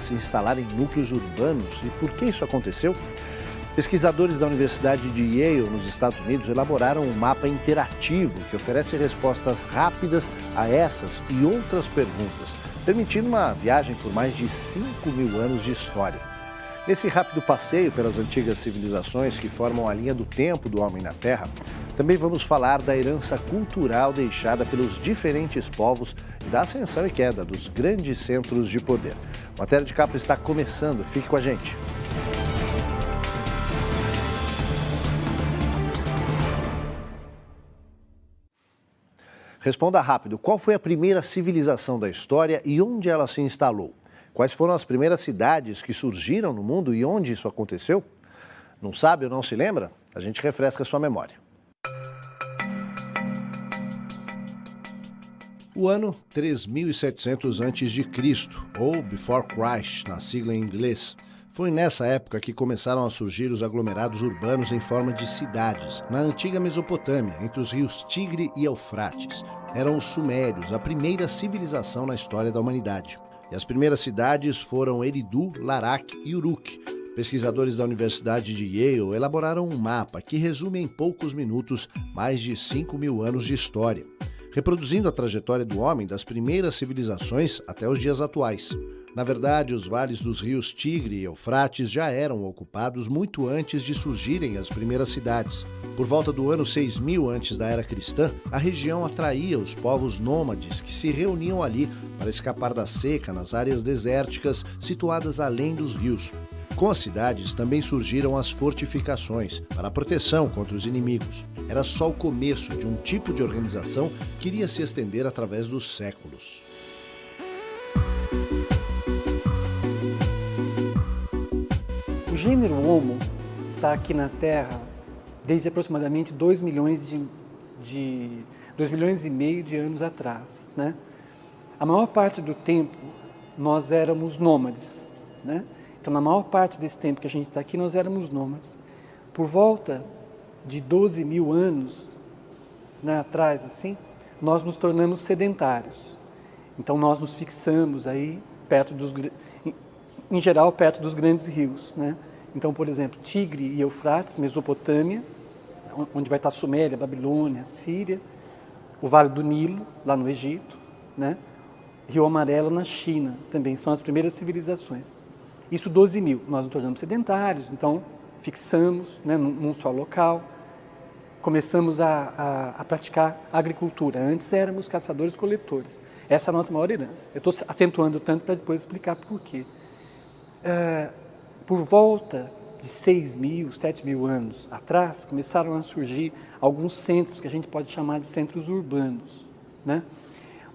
se instalar em núcleos urbanos e por que isso aconteceu? Pesquisadores da Universidade de Yale, nos Estados Unidos, elaboraram um mapa interativo que oferece respostas rápidas a essas e outras perguntas, permitindo uma viagem por mais de 5.000 anos de história. Nesse rápido passeio pelas antigas civilizações que formam a linha do tempo do homem na Terra, também vamos falar da herança cultural deixada pelos diferentes povos e da ascensão e queda dos grandes centros de poder. O Matéria de Capa está começando, fique com a gente. Responda rápido, qual foi a primeira civilização da história e onde ela se instalou? Quais foram as primeiras cidades que surgiram no mundo e onde isso aconteceu? Não sabe ou não se lembra? A gente refresca a sua memória. O ano 3700 a.C., ou Before Christ, na sigla em inglês. Foi nessa época que começaram a surgir os aglomerados urbanos em forma de cidades, na antiga Mesopotâmia, entre os rios Tigre e Eufrates. Eram os sumérios, a primeira civilização na história da humanidade. E as primeiras cidades foram Eridu, Larak e Uruk. Pesquisadores da Universidade de Yale elaboraram um mapa que resume em poucos minutos mais de 5.000 anos de história, reproduzindo a trajetória do homem das primeiras civilizações até os dias atuais. Na verdade, os vales dos rios Tigre e Eufrates já eram ocupados muito antes de surgirem as primeiras cidades. Por volta do ano 6000 antes da era cristã, a região atraía os povos nômades que se reuniam ali para escapar da seca nas áreas desérticas situadas além dos rios. Com as cidades também surgiram as fortificações para a proteção contra os inimigos. Era só o começo de um tipo de organização que iria se estender através dos séculos. O gênero Homo está aqui na Terra desde aproximadamente 2 milhões e meio de anos atrás, né? A maior parte do tempo nós éramos nômades, né? Então, na maior parte desse tempo que a gente está aqui, nós éramos nômades. Por volta de 12 mil anos, né, atrás, assim, nós nos tornamos sedentários. Então, nós nos fixamos aí em geral, perto dos grandes rios, né? Então, por exemplo, Tigre e Eufrates, Mesopotâmia, onde vai estar Suméria, Babilônia, Síria, o Vale do Nilo, lá no Egito, né? Rio Amarelo, na China, também são as primeiras civilizações. Isso 12 mil, nós nos tornamos sedentários, então fixamos, né, num só local, começamos a praticar agricultura. Antes éramos caçadores-coletores, essa é a nossa maior herança. Eu estou acentuando tanto para depois explicar por quê. Por volta de 6.000, 7.000 anos atrás, começaram a surgir alguns centros que a gente pode chamar de centros urbanos, né?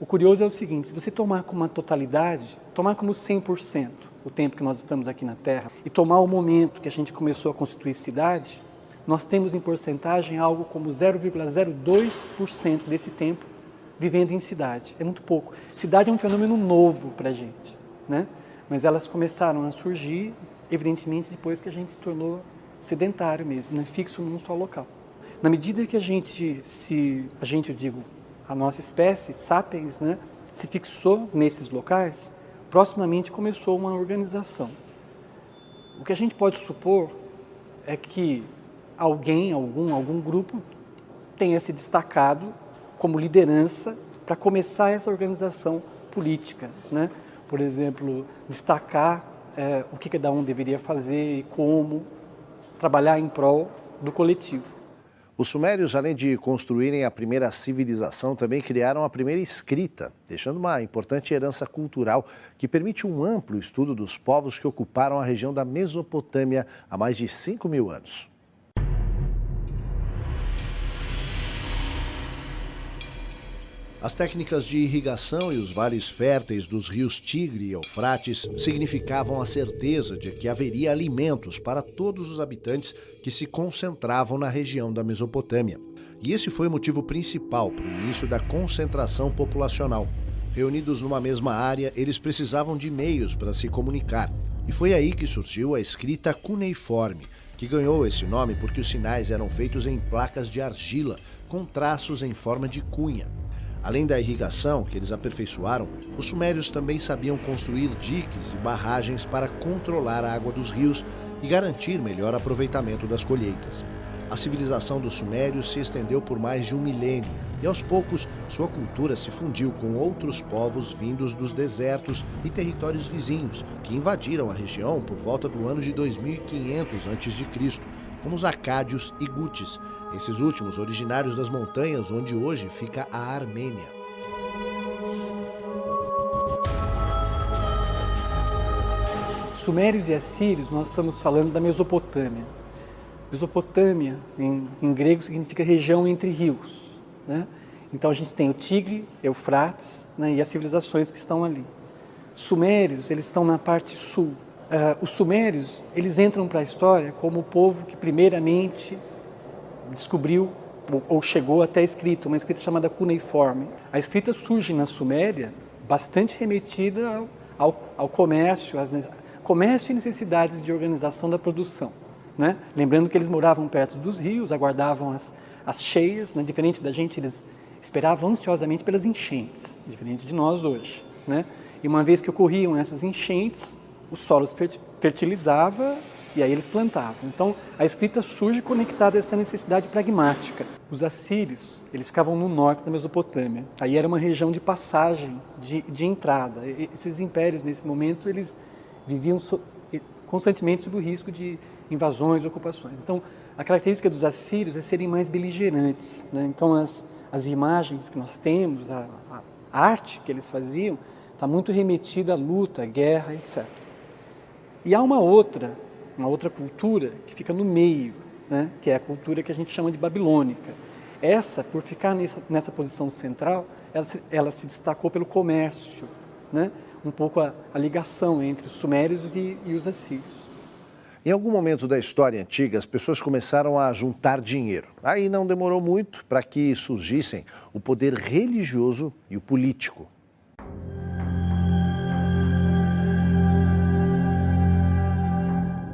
O curioso é o seguinte, se você tomar como uma totalidade, tomar como 100% o tempo que nós estamos aqui na Terra e tomar o momento que a gente começou a constituir cidade, nós temos em porcentagem algo como 0,02% desse tempo vivendo em cidade. É muito pouco. Cidade é um fenômeno novo para a gente, né? Mas elas começaram a surgir, evidentemente, depois que a gente se tornou sedentário mesmo, né? Fixo num só local. Na medida que eu digo, a nossa espécie, sapiens, né, se fixou nesses locais, proximamente começou uma organização. O que a gente pode supor é que algum grupo tenha se destacado como liderança para começar essa organização política, né? Por exemplo, destacar o que cada um deveria fazer e como trabalhar em prol do coletivo. Os sumérios, além de construírem a primeira civilização, também criaram a primeira escrita, deixando uma importante herança cultural que permite um amplo estudo dos povos que ocuparam a região da Mesopotâmia há mais de 5.000 anos. As técnicas de irrigação e os vales férteis dos rios Tigre e Eufrates significavam a certeza de que haveria alimentos para todos os habitantes que se concentravam na região da Mesopotâmia. E esse foi o motivo principal para o início da concentração populacional. Reunidos numa mesma área, eles precisavam de meios para se comunicar. E foi aí que surgiu a escrita cuneiforme, que ganhou esse nome porque os sinais eram feitos em placas de argila, com traços em forma de cunha. Além da irrigação, que eles aperfeiçoaram, os sumérios também sabiam construir diques e barragens para controlar a água dos rios e garantir melhor aproveitamento das colheitas. A civilização dos sumérios se estendeu por mais de um milênio e, aos poucos, sua cultura se fundiu com outros povos vindos dos desertos e territórios vizinhos, que invadiram a região por volta do ano de 2500 a.C., como os acádios e gutis, esses últimos originários das montanhas onde hoje fica a Armênia. Sumérios e assírios, nós estamos falando da Mesopotâmia. Mesopotâmia, em grego, significa região entre rios, né? Então a gente tem o Tigre, Eufrates, né, e as civilizações que estão ali. Sumérios, eles estão na parte sul. Os sumérios, eles entram para a história como o povo que primeiramente descobriu ou chegou até a escrita, uma escrita chamada cuneiforme. A escrita surge na Suméria bastante remetida ao comércio, comércio e necessidades de organização da produção, né? Lembrando que eles moravam perto dos rios, aguardavam as cheias, né? Diferente da gente, eles esperavam ansiosamente pelas enchentes, diferente de nós hoje, né? E uma vez que ocorriam essas enchentes, o solo se fertilizava e aí eles plantavam. Então, a escrita surge conectada a essa necessidade pragmática. Os assírios, eles ficavam no norte da Mesopotâmia. Aí era uma região de passagem, de entrada. Esses impérios, nesse momento, eles viviam constantemente sob o risco de invasões e ocupações. Então, a característica dos assírios é serem mais beligerantes, né? Então, as imagens que nós temos, a arte que eles faziam, está muito remetida à luta, à guerra, etc. E há uma outra cultura que fica no meio, né? Que é a cultura que a gente chama de babilônica. Essa, por ficar nessa posição central, ela se destacou pelo comércio, né? Um pouco a ligação entre os sumérios e os assírios. Em algum momento da história antiga, as pessoas começaram a juntar dinheiro. Aí não demorou muito para que surgissem o poder religioso e o político.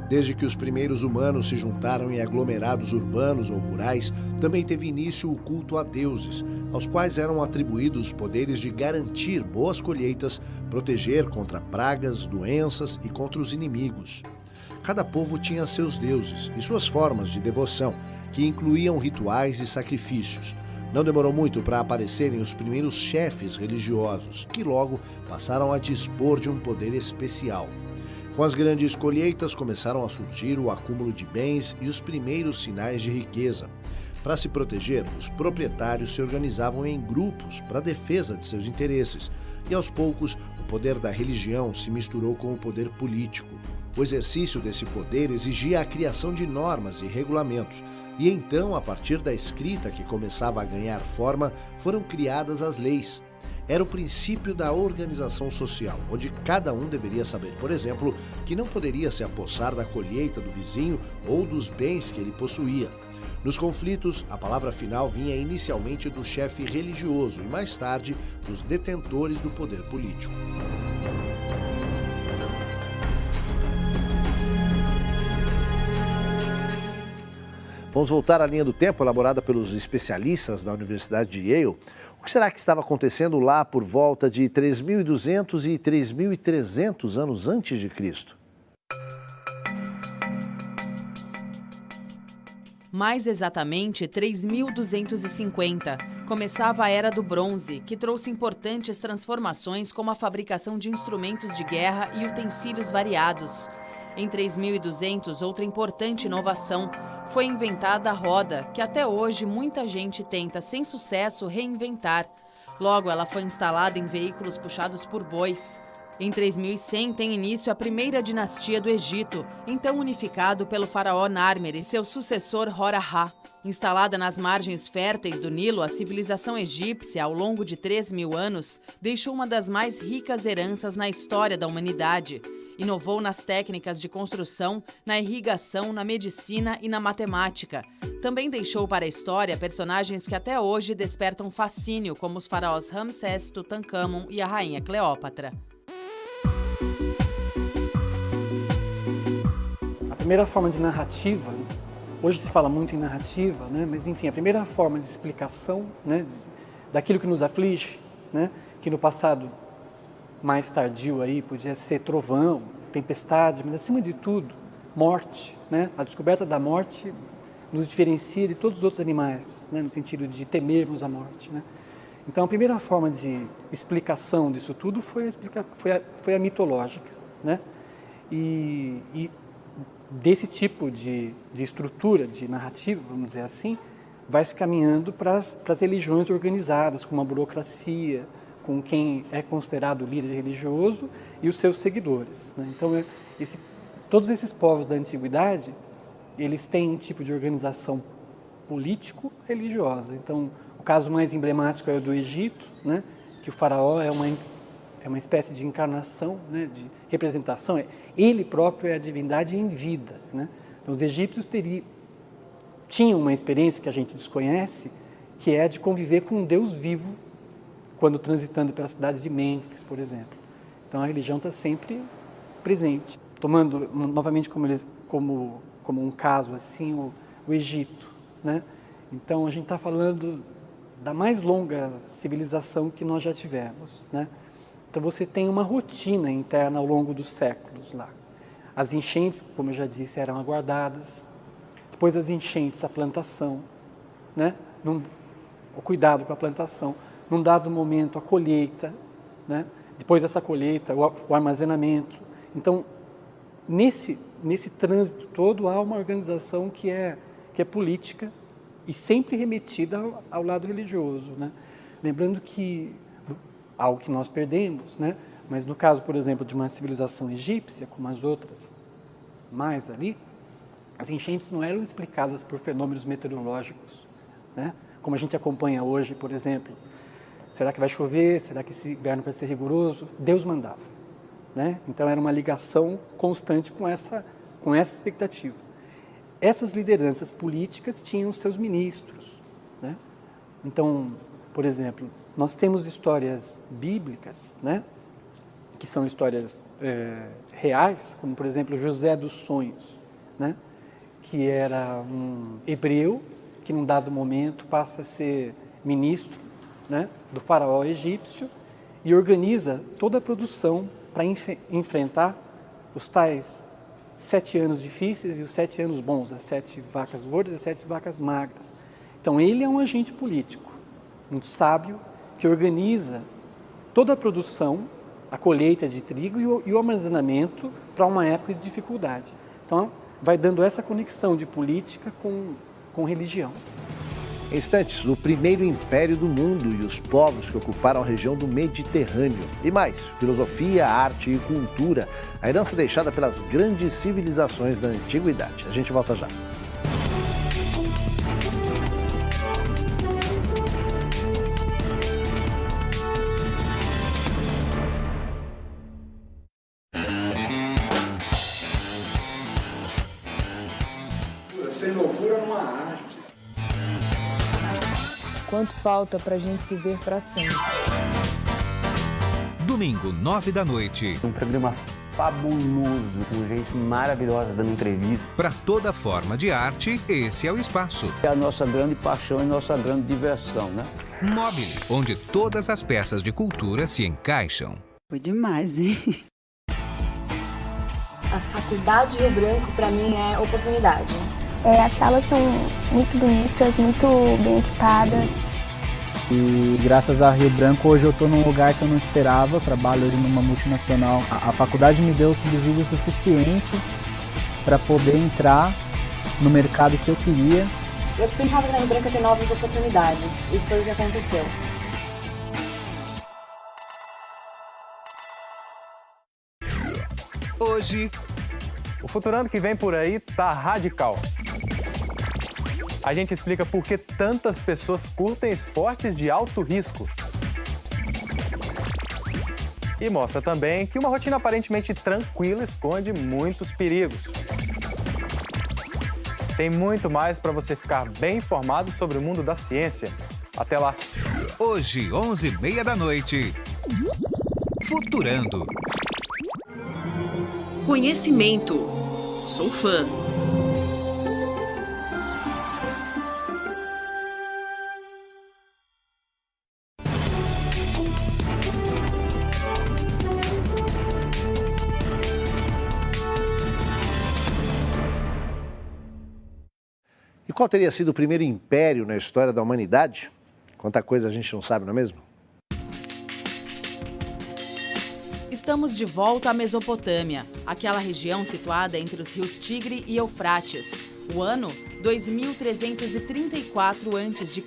Desde que os primeiros humanos se juntaram em aglomerados urbanos ou rurais, também teve início o culto a deuses, aos quais eram atribuídos poderes de garantir boas colheitas, proteger contra pragas, doenças e contra os inimigos. Cada povo tinha seus deuses e suas formas de devoção, que incluíam rituais e sacrifícios. Não demorou muito para aparecerem os primeiros chefes religiosos, que logo passaram a dispor de um poder especial. Com as grandes colheitas começaram a surgir o acúmulo de bens e os primeiros sinais de riqueza. Para se proteger, os proprietários se organizavam em grupos para a defesa de seus interesses, e aos poucos o poder da religião se misturou com o poder político. O exercício desse poder exigia a criação de normas e regulamentos, e então, a partir da escrita que começava a ganhar forma, foram criadas as leis. Era o princípio da organização social, onde cada um deveria saber, por exemplo, que não poderia se apossar da colheita do vizinho ou dos bens que ele possuía. Nos conflitos, a palavra final vinha inicialmente do chefe religioso e mais tarde dos detentores do poder político. Vamos voltar à linha do tempo elaborada pelos especialistas da Universidade de Yale. O que será que estava acontecendo lá por volta de 3.200 e 3.300 anos antes de Cristo? Mais exatamente 3.250. Começava a Era do Bronze, que trouxe importantes transformações como a fabricação de instrumentos de guerra e utensílios variados. Em 3.200, outra importante inovação foi inventada a roda, que até hoje muita gente tenta, sem sucesso, reinventar. Logo, ela foi instalada em veículos puxados por bois. Em 3100 tem início a primeira dinastia do Egito, então unificado pelo faraó Narmer e seu sucessor Hora-Ra. Instalada nas margens férteis do Nilo, a civilização egípcia, ao longo de 3.000 anos, deixou uma das mais ricas heranças na história da humanidade. Inovou nas técnicas de construção, na irrigação, na medicina e na matemática. Também deixou para a história personagens que até hoje despertam fascínio, como os faraós Ramsés, Tutancâmon e a rainha Cleópatra. A primeira forma de narrativa, hoje se fala muito em narrativa, né? Mas enfim, a primeira forma de explicação, né, daquilo que nos aflige, né? Que no passado mais tardio aí podia ser trovão, tempestade, mas acima de tudo, morte, né? A descoberta da morte nos diferencia de todos os outros animais, né? No sentido de temermos a morte, né? Então, a primeira forma de explicação disso tudo foi a mitológica, né? E desse tipo de estrutura, de narrativa, vamos dizer assim, vai se caminhando para as religiões organizadas, com uma burocracia, com quem é considerado líder religioso e os seus seguidores, né? Então, todos esses povos da antiguidade, eles têm um tipo de organização político-religiosa. Então, o caso mais emblemático é o do Egito, né? Que o faraó é uma espécie de encarnação, né? De representação. Ele próprio é a divindade em vida, né? Então, os egípcios tinham uma experiência que a gente desconhece, que é de conviver com um Deus vivo, quando transitando pela cidade de Mênfis, por exemplo. Então, a religião está sempre presente. Tomando novamente como um caso assim, o Egito, né? Então, a gente está falando da mais longa civilização que nós já tivemos, né? Então, você tem uma rotina interna ao longo dos séculos lá. As enchentes, como eu já disse, eram aguardadas. Depois das enchentes, a plantação, né? O cuidado com a plantação. Num dado momento, a colheita, né? Depois dessa colheita, o armazenamento. Então, nesse trânsito todo, há uma organização que é política e sempre remetida ao lado religioso, né? Lembrando que algo que nós perdemos, né? Mas no caso, por exemplo, de uma civilização egípcia, como as outras mais ali, as enchentes não eram explicadas por fenômenos meteorológicos, né? Como a gente acompanha hoje, por exemplo. Será que vai chover? Será que esse inverno vai ser rigoroso? Deus mandava, né? Então era uma ligação constante com essa expectativa. Essas lideranças políticas tinham seus ministros, né? Então, por exemplo, nós temos histórias bíblicas, né? Que são histórias reais, como por exemplo José dos Sonhos, né? Que era um hebreu que num dado momento passa a ser ministro, né? Do faraó egípcio e organiza toda a produção para enfrentar os tais 7 anos difíceis e os 7 anos bons, as 7 vacas gordas e as 7 vacas magras. Então ele é um agente político, muito sábio, que organiza toda a produção, a colheita de trigo e o armazenamento para uma época de dificuldade. Então vai dando essa conexão de política com religião. Em instantes, o primeiro império do mundo e os povos que ocuparam a região do Mediterrâneo. E mais, filosofia, arte e cultura, a herança deixada pelas grandes civilizações da antiguidade. A gente volta já. Sem loucura não há arte. Quanto falta pra gente se ver pra sempre. Domingo, 9 da noite. Um programa fabuloso, com gente maravilhosa dando entrevista. Para toda forma de arte, esse é o espaço. É a nossa grande paixão e nossa grande diversão, né? Mobile, onde todas as peças de cultura se encaixam. Foi demais, hein? A Faculdade Rio Branco, para mim, é oportunidade. As salas são muito bonitas, muito bem equipadas. E graças a Rio Branco, hoje eu estou num lugar que eu não esperava, trabalho hoje numa multinacional. A faculdade me deu o subsídio suficiente para poder entrar no mercado que eu queria. Eu pensava que na Rio Branco ia ter novas oportunidades, e foi o que aconteceu. Hoje, o Futurando que vem por aí tá radical. A gente explica por que tantas pessoas curtem esportes de alto risco. E mostra também que uma rotina aparentemente tranquila esconde muitos perigos. Tem muito mais para você ficar bem informado sobre o mundo da ciência. Até lá! Hoje, 11h30 da noite. Futurando. Conhecimento. Sou fã. E qual teria sido o primeiro império na história da humanidade? Quanta coisa a gente não sabe, não é mesmo? Estamos de volta à Mesopotâmia, aquela região situada entre os rios Tigre e Eufrates. O ano 2334 a.C.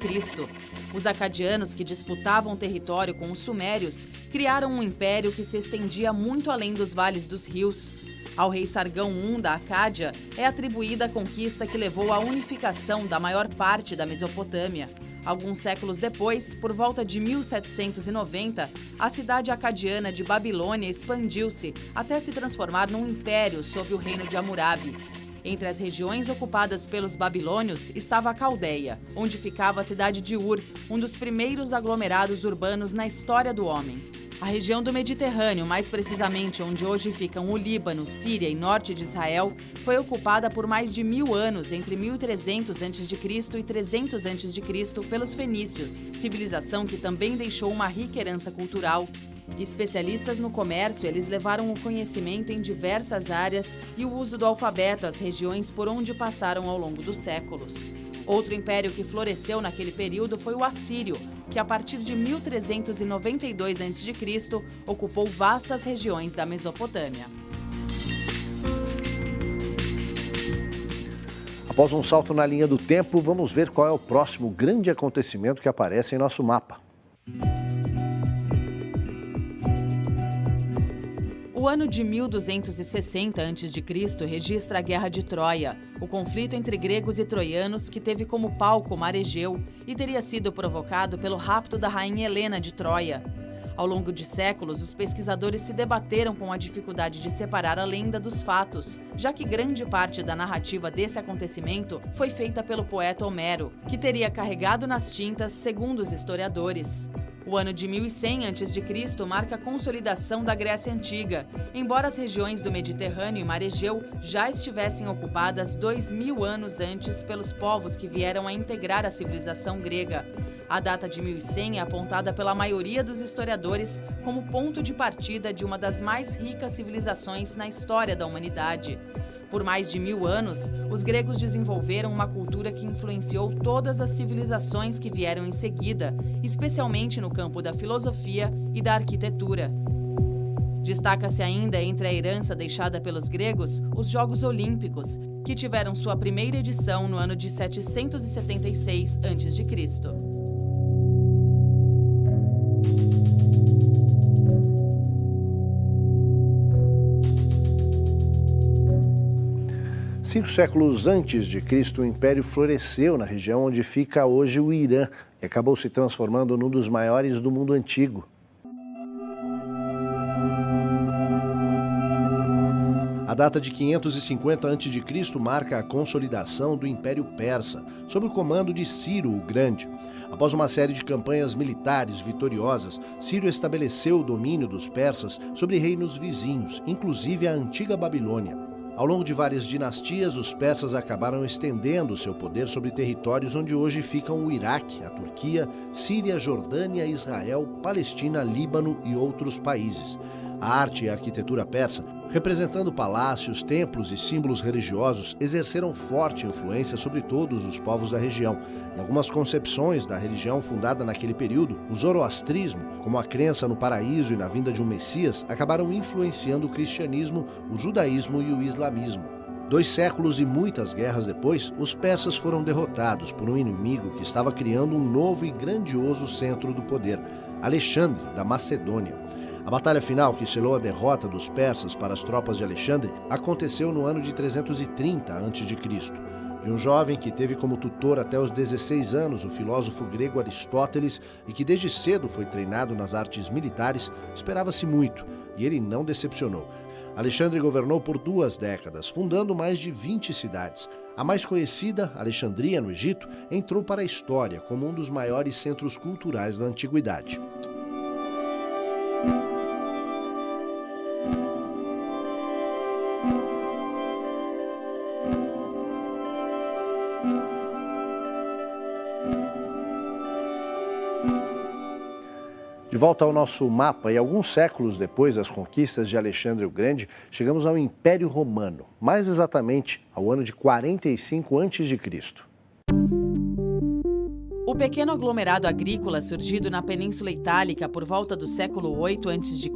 Os acadianos, que disputavam território com os sumérios, criaram um império que se estendia muito além dos vales dos rios. Ao rei Sargão I da Acádia é atribuída a conquista que levou à unificação da maior parte da Mesopotâmia. Alguns séculos depois, por volta de 1790, a cidade acadiana de Babilônia expandiu-se até se transformar num império sob o reino de Hammurabi. Entre as regiões ocupadas pelos babilônios estava a Caldeia, onde ficava a cidade de Ur, um dos primeiros aglomerados urbanos na história do homem. A região do Mediterrâneo, mais precisamente onde hoje ficam o Líbano, Síria e norte de Israel, foi ocupada por mais de 1000 anos, entre 1300 a.C. e 300 a.C., pelos fenícios, civilização que também deixou uma rica herança cultural. Especialistas no comércio, eles levaram o conhecimento em diversas áreas e o uso do alfabeto às regiões por onde passaram ao longo dos séculos. Outro império que floresceu naquele período foi o Assírio, que a partir de 1392 a.C. ocupou vastas regiões da Mesopotâmia. Após um salto na linha do tempo, vamos ver qual é o próximo grande acontecimento que aparece em nosso mapa. O ano de 1260 a.C. registra a Guerra de Troia, o conflito entre gregos e troianos que teve como palco o mar Egeu e teria sido provocado pelo rapto da rainha Helena de Troia. Ao longo de séculos, os pesquisadores se debateram com a dificuldade de separar a lenda dos fatos, já que grande parte da narrativa desse acontecimento foi feita pelo poeta Homero, que teria carregado nas tintas, segundo os historiadores. O ano de 1100 a.C. marca a consolidação da Grécia Antiga, embora as regiões do Mediterrâneo e Mar Egeu já estivessem ocupadas 2000 anos antes pelos povos que vieram a integrar a civilização grega. A data de 1100 é apontada pela maioria dos historiadores como ponto de partida de uma das mais ricas civilizações na história da humanidade. Por mais de 1000 anos, os gregos desenvolveram uma cultura que influenciou todas as civilizações que vieram em seguida, especialmente no campo da filosofia e da arquitetura. Destaca-se ainda entre a herança deixada pelos gregos os Jogos Olímpicos, que tiveram sua primeira edição no ano de 776 a.C. Cinco séculos antes de Cristo, o Império floresceu na região onde fica hoje o Irã e acabou se transformando num dos maiores do mundo antigo. A data de 550 a.C. marca a consolidação do Império Persa, sob o comando de Ciro o Grande. Após uma série de campanhas militares vitoriosas, Ciro estabeleceu o domínio dos persas sobre reinos vizinhos, inclusive a antiga Babilônia. Ao longo de várias dinastias, os persas acabaram estendendo seu poder sobre territórios onde hoje ficam o Iraque, a Turquia, Síria, Jordânia, Israel, Palestina, Líbano e outros países. A arte e a arquitetura persa, representando palácios, templos e símbolos religiosos, exerceram forte influência sobre todos os povos da região. Em algumas concepções da religião fundada naquele período, o zoroastrismo, como a crença no paraíso e na vinda de um Messias, acabaram influenciando o cristianismo, o judaísmo e o islamismo. 2 séculos e muitas guerras depois, os persas foram derrotados por um inimigo que estava criando um novo e grandioso centro do poder, Alexandre, da Macedônia. A batalha final, que selou a derrota dos persas para as tropas de Alexandre, aconteceu no ano de 330 a.C. De um jovem que teve como tutor até os 16 anos o filósofo grego Aristóteles e que desde cedo foi treinado nas artes militares, esperava-se muito, e ele não decepcionou. Alexandre governou por 2 décadas, fundando mais de 20 cidades. A mais conhecida, Alexandria, no Egito, entrou para a história como um dos maiores centros culturais da antiguidade. De volta ao nosso mapa, e alguns séculos depois das conquistas de Alexandre o Grande, chegamos ao Império Romano, mais exatamente ao ano de 45 a.C. pequeno aglomerado agrícola surgido na Península Itálica por volta do século VIII a.C.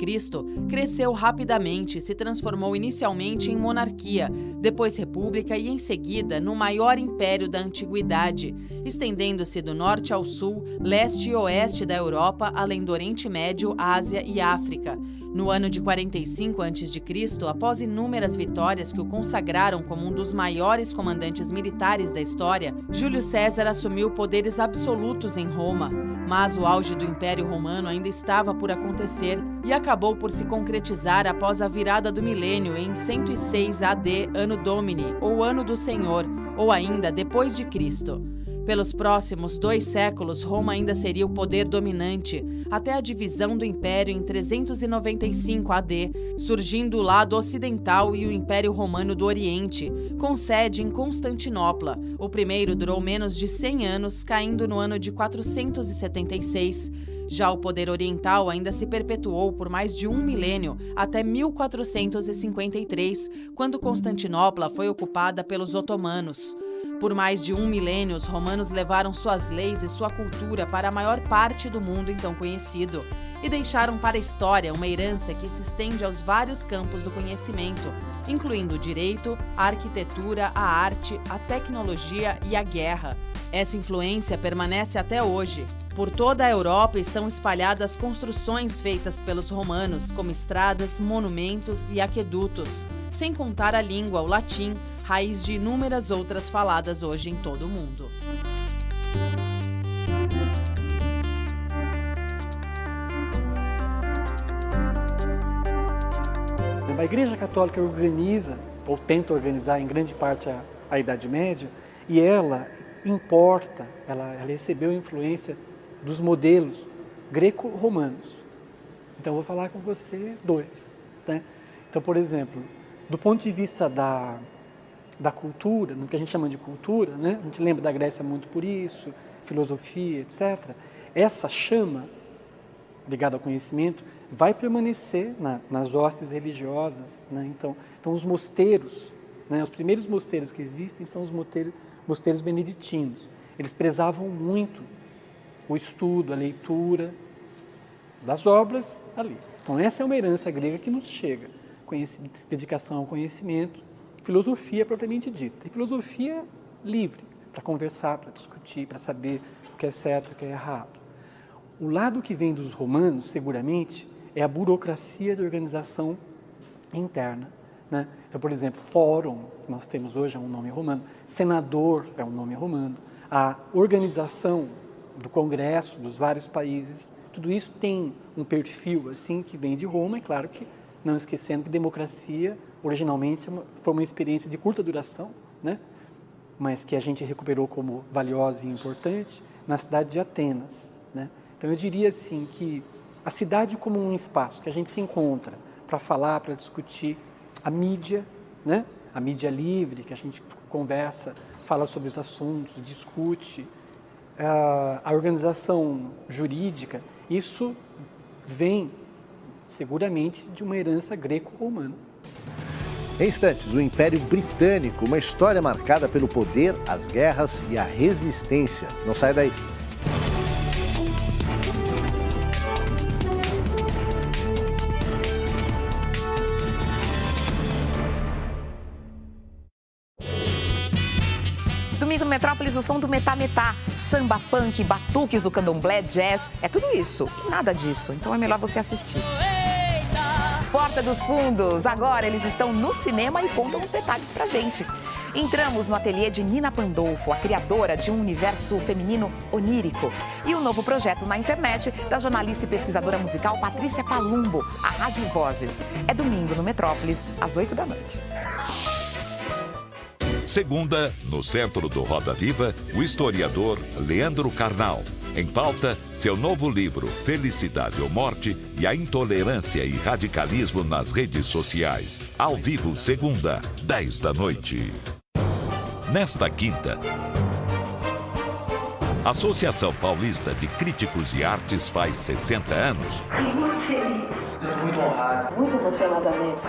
cresceu rapidamente e se transformou inicialmente em monarquia, depois república e, em seguida, no maior império da antiguidade, estendendo-se do norte ao sul, leste e oeste da Europa, além do Oriente Médio, Ásia e África. No ano de 45 a.C., após inúmeras vitórias que o consagraram como um dos maiores comandantes militares da história, Júlio César assumiu poderes absolutos em Roma. Mas o auge do Império Romano ainda estava por acontecer e acabou por se concretizar após a virada do milênio em 106 AD, Anno Domini, ou Ano do Senhor, ou ainda depois de Cristo. Pelos próximos 2 séculos, Roma ainda seria o poder dominante, até a divisão do Império em 395 AD, surgindo o lado ocidental e o Império Romano do Oriente, com sede em Constantinopla. O primeiro durou menos de 100 anos, caindo no ano de 476. Já o poder oriental ainda se perpetuou por mais de 1 milênio, até 1453, quando Constantinopla foi ocupada pelos otomanos. Por mais de 1 milênio, os romanos levaram suas leis e sua cultura para a maior parte do mundo então conhecido e deixaram para a história uma herança que se estende aos vários campos do conhecimento, incluindo o direito, a arquitetura, a arte, a tecnologia e a guerra. Essa influência permanece até hoje. Por toda a Europa estão espalhadas construções feitas pelos romanos, como estradas, monumentos e aquedutos, sem contar a língua, o latim, raiz de inúmeras outras faladas hoje em todo o mundo. A Igreja Católica organiza, ou tenta organizar em grande parte a Idade Média, e ela importa, ela recebeu influência dos modelos greco-romanos. Então, eu vou falar com você 2. Né? Então, por exemplo, do ponto de vista da cultura, no que a gente chama de cultura, né? A gente lembra da Grécia muito por isso, filosofia, etc. Essa chama ligada ao conhecimento vai permanecer nas hostes religiosas. Né? Então, os mosteiros, né? Os primeiros mosteiros que existem são os mosteiros beneditinos. Eles prezavam muito o estudo, a leitura das obras ali. Então, essa é uma herança grega que nos chega. Dedicação ao conhecimento, filosofia propriamente dita. E filosofia livre, para conversar, para discutir, para saber o que é certo e o que é errado. O lado que vem dos romanos, seguramente, é a burocracia de organização interna. Né? Então, por exemplo, fórum, que nós temos hoje, é um nome romano. Senador é um nome romano. A organização do Congresso, dos vários países, tudo isso tem um perfil assim que vem de Roma, é claro que não esquecendo que democracia originalmente foi uma experiência de curta duração, né? Mas que a gente recuperou como valiosa e importante na cidade de Atenas. Né? Então eu diria assim que a cidade como um espaço que a gente se encontra para falar, para discutir, a mídia, né? A mídia livre, que a gente conversa, fala sobre os assuntos, discute, a organização jurídica, isso vem seguramente de uma herança greco-romana. Em instantes, o Império Britânico, uma história marcada pelo poder, as guerras e a resistência. Não sai daí. Domingo no Metrópolis, o som do metá-metá, samba, punk, batuques do candomblé, jazz, é tudo isso e nada disso, então é melhor você assistir. Porta dos Fundos, agora eles estão no cinema e contam os detalhes pra gente. Entramos no ateliê de Nina Pandolfo, a criadora de um universo feminino onírico. E o novo projeto na internet da jornalista e pesquisadora musical Patrícia Palumbo, a Rádio Vozes. É domingo no Metrópolis, às 8 da noite. Segunda, no centro do Roda Viva, o historiador Leandro Carnal. Em pauta, seu novo livro Felicidade ou Morte e a Intolerância e Radicalismo nas Redes Sociais. Ao vivo, segunda, 10 da noite. Nesta quinta, A Associação Paulista de Críticos de Artes faz 60 anos. Fiquei muito feliz. Muito honrado. Muito emocionadamente.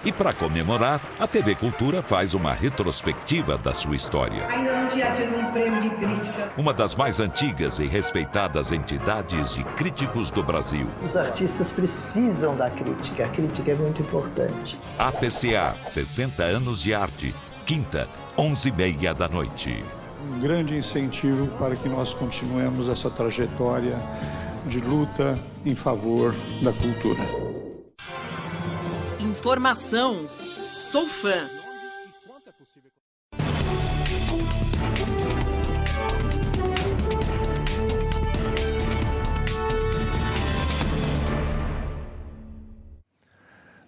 E para comemorar, a TV Cultura faz uma retrospectiva da sua história. Ainda não tinha tido um prêmio de crítica. Uma das mais antigas e respeitadas entidades de críticos do Brasil. Os artistas precisam da crítica. A crítica é muito importante. APCA, 60 anos de arte. Quinta, 11h30 da noite. Um grande incentivo para que nós continuemos essa trajetória de luta em favor da cultura. Informação. Sou fã.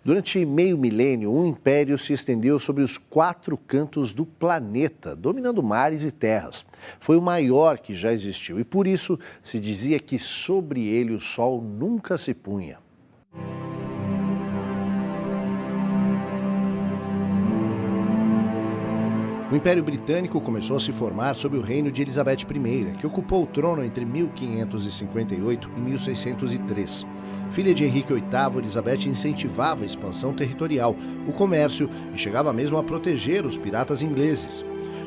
Durante meio milênio, um império se estendeu sobre os 4 cantos do planeta, dominando mares e terras. Foi o maior que já existiu e, por isso, se dizia que sobre ele o sol nunca se punha. O Império Britânico começou a se formar sob o reino de Elizabeth I, que ocupou o trono entre 1558 e 1603. Filha de Henrique VIII, Elizabeth incentivava a expansão territorial, o comércio e chegava mesmo a proteger os piratas ingleses.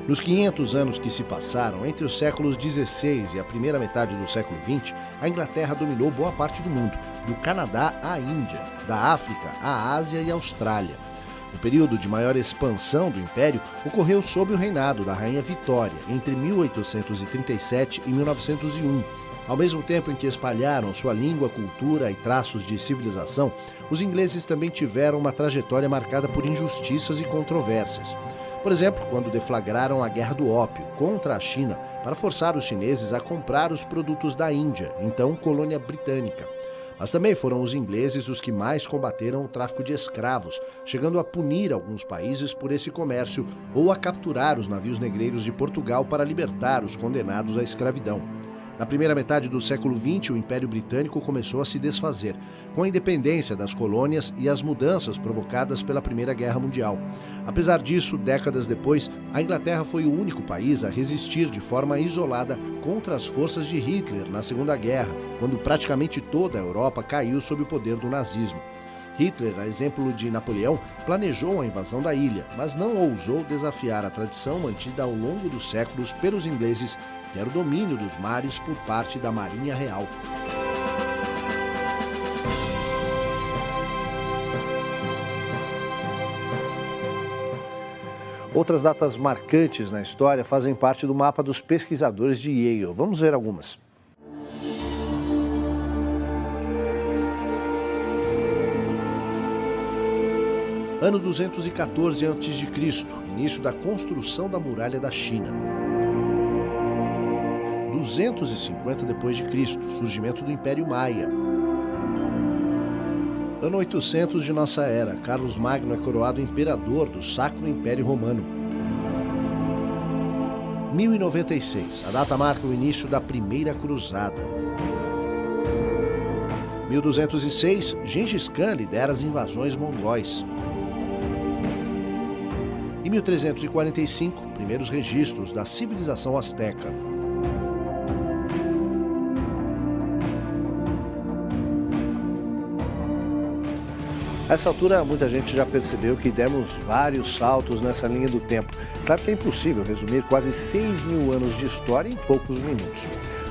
Nos 500 anos que se passaram, entre os séculos XVI e a primeira metade do século XX, a Inglaterra dominou boa parte do mundo, do Canadá à Índia, da África à Ásia e Austrália. O período de maior expansão do Império ocorreu sob o reinado da Rainha Vitória, entre 1837 e 1901. Ao mesmo tempo em que espalharam sua língua, cultura e traços de civilização, os ingleses também tiveram uma trajetória marcada por injustiças e controvérsias. Por exemplo, quando deflagraram a Guerra do Ópio contra a China para forçar os chineses a comprar os produtos da Índia, então colônia britânica. Mas também foram os ingleses os que mais combateram o tráfico de escravos, chegando a punir alguns países por esse comércio ou a capturar os navios negreiros de Portugal para libertar os condenados à escravidão. Na primeira metade do século XX, o Império Britânico começou a se desfazer, com a independência das colônias e as mudanças provocadas pela Primeira Guerra Mundial. Apesar disso, décadas depois, a Inglaterra foi o único país a resistir de forma isolada contra as forças de Hitler na Segunda Guerra, quando praticamente toda a Europa caiu sob o poder do nazismo. Hitler, a exemplo de Napoleão, planejou a invasão da ilha, mas não ousou desafiar a tradição mantida ao longo dos séculos pelos ingleses, que era o domínio dos mares por parte da Marinha Real. Outras datas marcantes na história fazem parte do mapa dos pesquisadores de Yale. Vamos ver algumas. Ano 214 a.C., início da construção da Muralha da China. 250 d.C., surgimento do Império Maia. Ano 800 de nossa era, Carlos Magno é coroado imperador do Sacro Império Romano. 1096, a data marca o início da Primeira Cruzada. 1206, Gengis Khan lidera as invasões mongóis. Em 1345, primeiros registros da civilização asteca. A essa altura, muita gente já percebeu que demos vários saltos nessa linha do tempo. Claro que é impossível resumir quase 6.000 anos de história em poucos minutos.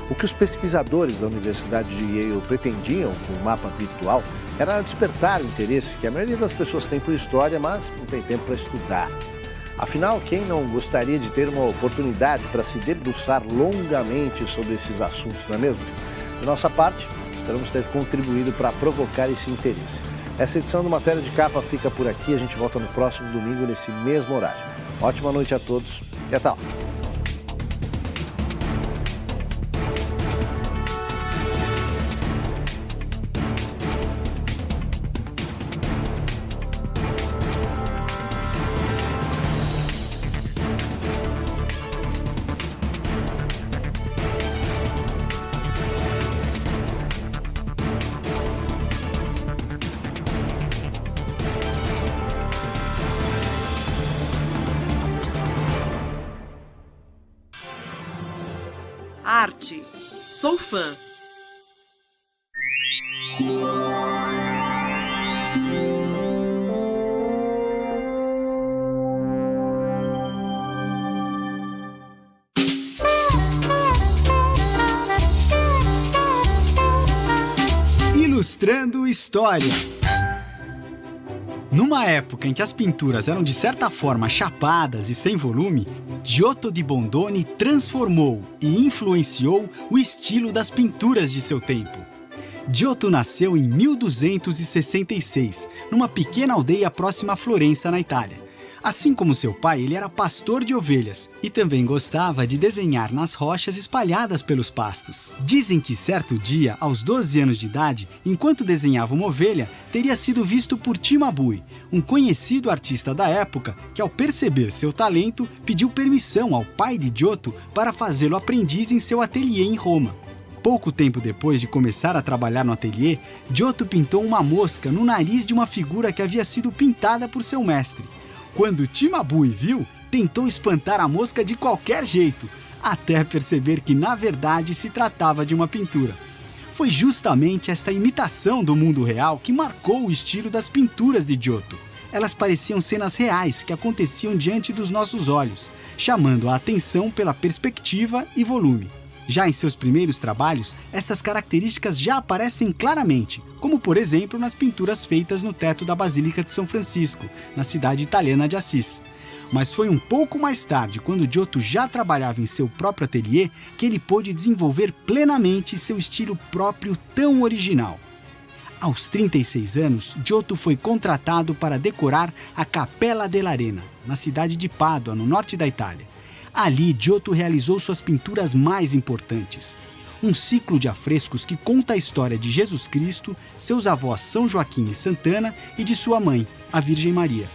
O que os pesquisadores da Universidade de Yale pretendiam com o mapa virtual era despertar o interesse que a maioria das pessoas tem por história, mas não tem tempo para estudar. Afinal, quem não gostaria de ter uma oportunidade para se debruçar longamente sobre esses assuntos, não é mesmo? De nossa parte, esperamos ter contribuído para provocar esse interesse. Essa edição do Matéria de Capa fica por aqui. A gente volta no próximo domingo, nesse mesmo horário. Ótima noite a todos e até lá. Arte. Sou fã. Ilustrando História. Numa época em que as pinturas eram de certa forma chapadas e sem volume, Giotto di Bondone transformou e influenciou o estilo das pinturas de seu tempo. Giotto nasceu em 1266, numa pequena aldeia próxima a Florença, na Itália. Assim como seu pai, ele era pastor de ovelhas e também gostava de desenhar nas rochas espalhadas pelos pastos. Dizem que certo dia, aos 12 anos de idade, enquanto desenhava uma ovelha, teria sido visto por Cimabue, um conhecido artista da época que, ao perceber seu talento, pediu permissão ao pai de Giotto para fazê-lo aprendiz em seu ateliê em Roma. Pouco tempo depois de começar a trabalhar no ateliê, Giotto pintou uma mosca no nariz de uma figura que havia sido pintada por seu mestre. Quando Cimabue viu, tentou espantar a mosca de qualquer jeito, até perceber que na verdade se tratava de uma pintura. Foi justamente esta imitação do mundo real que marcou o estilo das pinturas de Giotto. Elas pareciam cenas reais que aconteciam diante dos nossos olhos, chamando a atenção pela perspectiva e volume. Já em seus primeiros trabalhos, essas características já aparecem claramente, como por exemplo nas pinturas feitas no teto da Basílica de São Francisco, na cidade italiana de Assis. Mas foi um pouco mais tarde, quando Giotto já trabalhava em seu próprio ateliê, que ele pôde desenvolver plenamente seu estilo próprio tão original. Aos 36 anos, Giotto foi contratado para decorar a Cappella dell'Arena, na cidade de Pádua, no norte da Itália. Ali, Giotto realizou suas pinturas mais importantes. Um ciclo de afrescos que conta a história de Jesus Cristo, seus avós São Joaquim e Santana e de sua mãe, a Virgem Maria.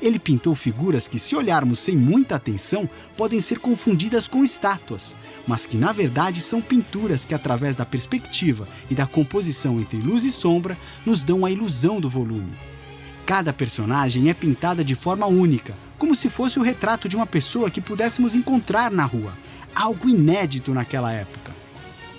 Ele pintou figuras que, se olharmos sem muita atenção, podem ser confundidas com estátuas, mas que na verdade são pinturas que, através da perspectiva e da composição entre luz e sombra, nos dão a ilusão do volume. Cada personagem é pintada de forma única, como se fosse o retrato de uma pessoa que pudéssemos encontrar na rua, algo inédito naquela época.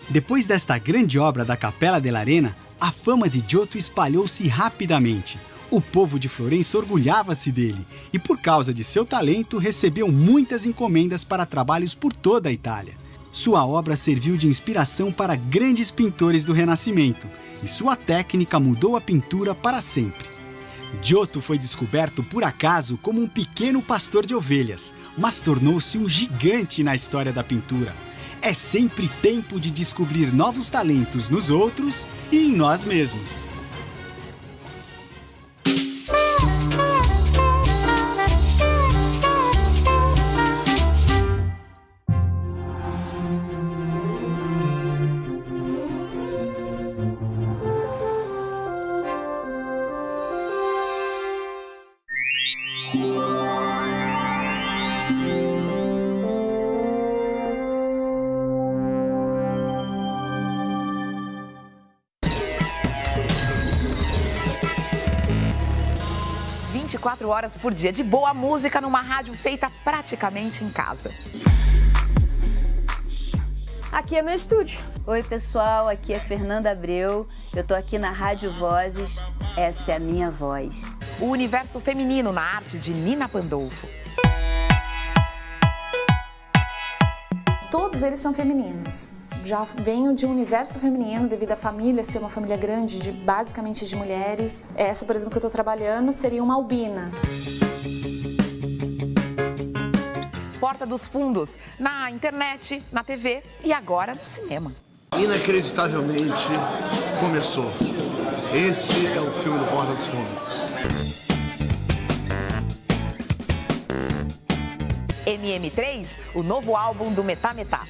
Depois desta grande obra da Cappella dell'Arena, a fama de Giotto espalhou-se rapidamente. O povo de Florença orgulhava-se dele e, por causa de seu talento, recebeu muitas encomendas para trabalhos por toda a Itália. Sua obra serviu de inspiração para grandes pintores do Renascimento e sua técnica mudou a pintura para sempre. Giotto foi descoberto por acaso como um pequeno pastor de ovelhas, mas tornou-se um gigante na história da pintura. É sempre tempo de descobrir novos talentos nos outros e em nós mesmos. Horas por dia de boa música numa rádio feita praticamente em casa. Aqui é meu estúdio. Oi, pessoal, aqui é Fernanda Abreu. Eu tô aqui na Rádio Vozes. Essa é a minha voz. O universo feminino na arte de Nina Pandolfo. Todos eles são femininos. Já venho de um universo feminino devido à família ser uma família grande, basicamente de mulheres. Essa, por exemplo, que eu estou trabalhando seria uma albina. Porta dos Fundos, na internet, na TV e agora no cinema. Inacreditavelmente começou. Esse é o filme do Porta dos Fundos. MM3, o novo álbum do Metá Metá.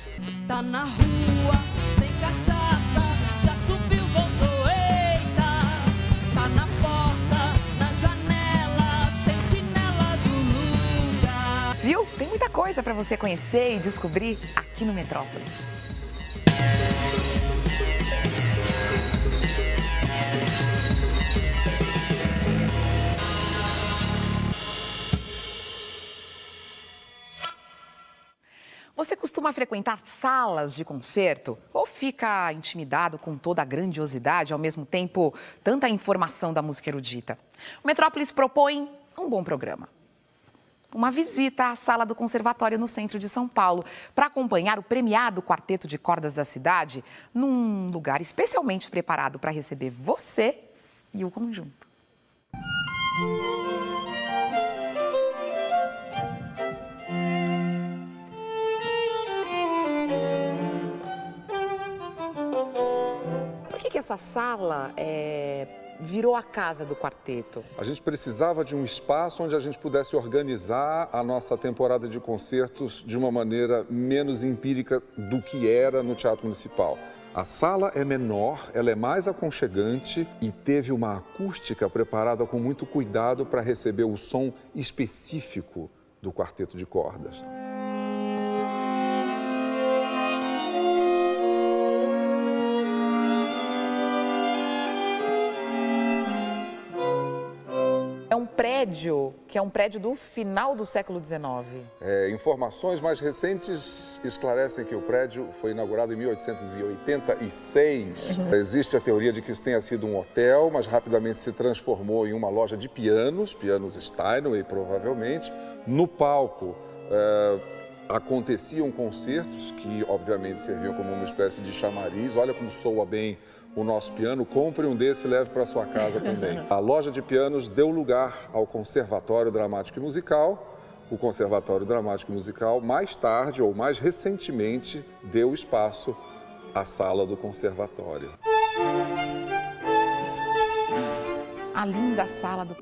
Tá na rua, tem cachaça, já subiu, voltou, eita. Tá na porta, na janela, sentinela do lugar. Viu? Tem muita coisa pra você conhecer e descobrir aqui no Metrópolis. Você costuma costuma frequentar salas de concerto ou fica intimidado com toda a grandiosidade, ao mesmo tempo tanta informação da música erudita? O Metrópolis propõe um bom programa. Uma visita à sala do Conservatório no centro de São Paulo para acompanhar o premiado quarteto de cordas da cidade num lugar especialmente preparado para receber você e o conjunto. Por que essa sala virou a casa do quarteto? A gente precisava de um espaço onde a gente pudesse organizar a nossa temporada de concertos de uma maneira menos empírica do que era no Teatro Municipal. A sala é menor, ela é mais aconchegante e teve uma acústica preparada com muito cuidado para receber o som específico do quarteto de cordas. É um prédio que é um prédio do final do século XIX. Informações mais recentes esclarecem que o prédio foi inaugurado em 1886. Existe a teoria de que isso tenha sido um hotel, mas rapidamente se transformou em uma loja de pianos Steinway, provavelmente. No palco aconteciam concertos que, obviamente, serviam como uma espécie de chamariz. Olha como soa bem o nosso piano, compre um desse e leve para sua casa também. A loja de pianos deu lugar ao Conservatório Dramático e Musical. O Conservatório Dramático e Musical, mais tarde ou mais recentemente, deu espaço à sala do Conservatório. A linda sala do